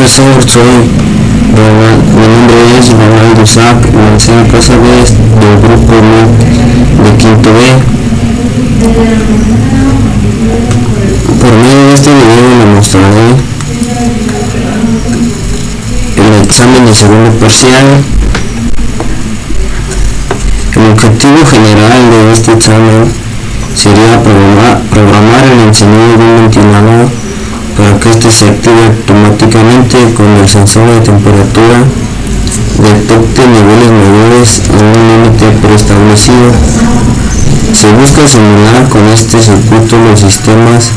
profesor, mi nombre es Ronaldo Sack, Marcelo Casares, del grupo de quinto B. Por medio de este video le mostraré el examen de segundo parcial. El objetivo general de este examen sería programar el encendido de un ventilador para que este se active automáticamente cuando el sensor de temperatura detecte niveles mayores a un límite preestablecido. Se busca simular con este circuito los sistemas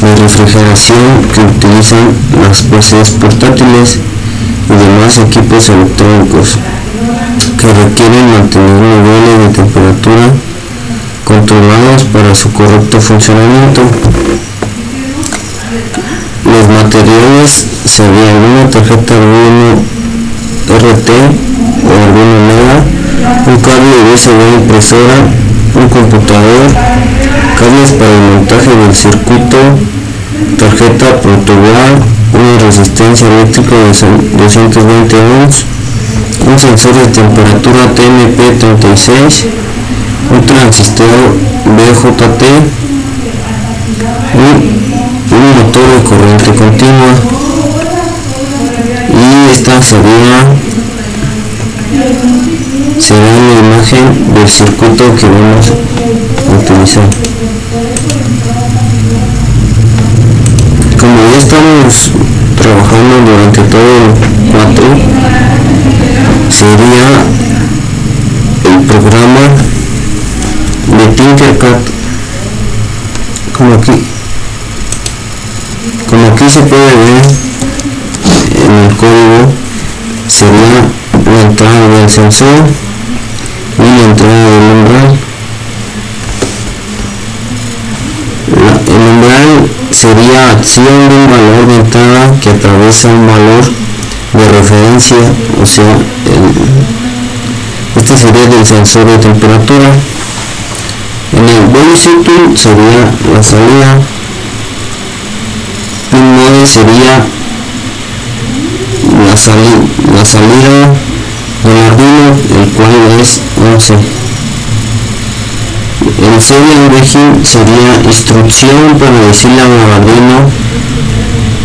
de refrigeración que utilizan las PCs portátiles y demás equipos electrónicos que requieren mantener niveles de temperatura controlados para su correcto funcionamiento. Los materiales serían una tarjeta Arduino RT o Arduino Mega, un cable USB de impresora, un computador, cables para el montaje del circuito, tarjeta protoboard, una resistencia eléctrica de 220 ohms, un sensor de temperatura TMP36, un transistor BJT, un motor de corriente continua, y esta sería la imagen del circuito que vamos a utilizar. Como ya estamos trabajando durante todo el 4, sería el programa de Tinkercad. Como aquí se puede ver en el código, sería la entrada del sensor y la entrada del umbral. El umbral sería acción de un valor de entrada que atraviesa un valor de referencia, o sea, este sería del sensor de temperatura. En el velocity sería la salida. Pin mode sería la salida del Arduino, el cual es 11. El serial registro sería instrucción para decirle al Arduino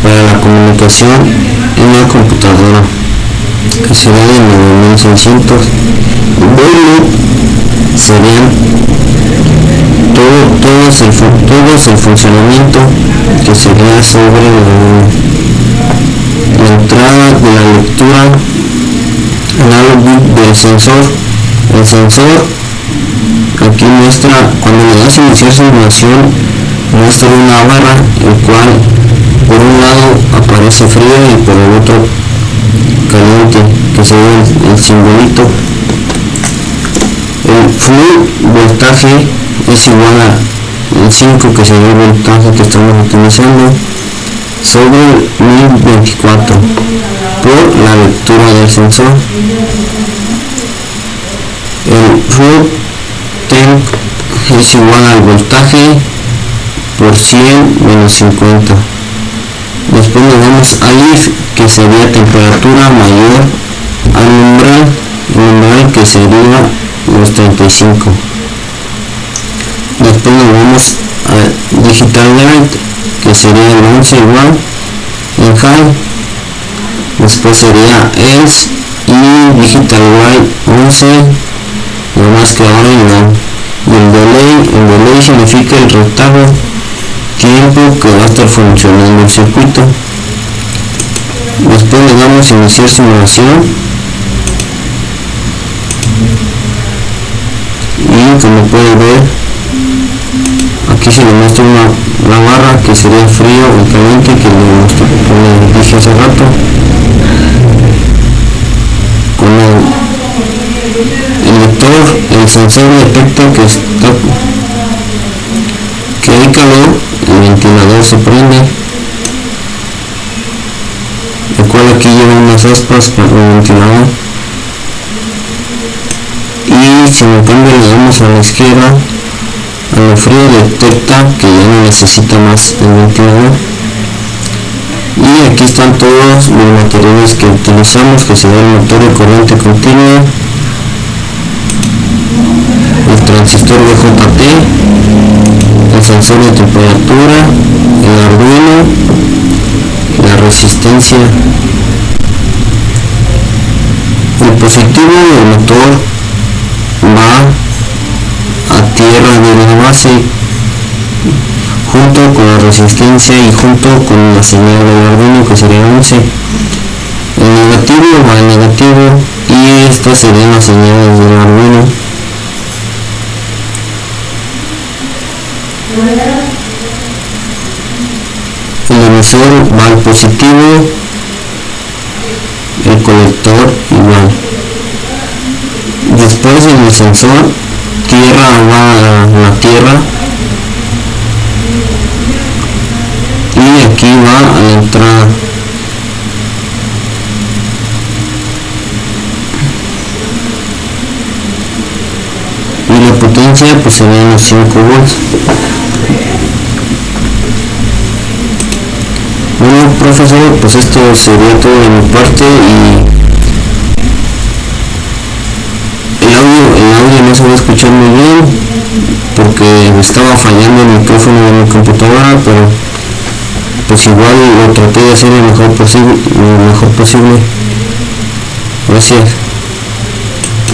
para la comunicación en la computadora, que sería de 9600. Bootloop serían todo el funcionamiento que sería sobre la entrada de la lectura analog del sensor. El sensor aquí muestra, cuando le das iniciar simulación, muestra una barra, el cual por un lado aparece frío y por el otro caliente, que sería el simbolito. El full voltaje es igual a el 5, que sería el voltaje que estamos utilizando, sobre 1024 por la lectura del sensor. El full temp es igual al voltaje por 100 menos 50. Después nos vamos al if, que sería temperatura mayor al umbral, el umbral que sería los 35. Después nos vamos a digital light, que sería el 11 igual en high. Después sería else y digital white 11, lo más que ahora en low. Y el delay significa el retardo, tiempo que va a estar funcionando el circuito. Después le damos a iniciar simulación y como puede ver, aquí se le muestra una barra que sería frío o caliente, que le dije hace rato. Con el lector, el sensor detecta que hay calor, el ventilador se prende, el cual aquí lleva unas aspas para el ventilador. Y si en cambio le damos a la izquierda, a lo frío detecta que ya no necesita más el ventilador. Y aquí están todos los materiales que utilizamos, que será el motor de corriente continua, el transistor BJT, el sensor de temperatura, el Arduino, la resistencia. El positivo del motor va a tierra de la base junto con la resistencia y junto con la señal del Arduino, que sería 11. El negativo va al negativo y estas serían las señales del Arduino. El emisor va al positivo, el colector igual. Después en el sensor, tierra va a la tierra y aquí va a la entrada. Y la potencia pues serían los 5 volts. Bueno, profesor, pues esto sería todo de mi parte, y el audio no se va a escuchar muy bien porque estaba fallando el micrófono de mi computadora, pero pues igual lo traté de hacer lo mejor posible. Gracias.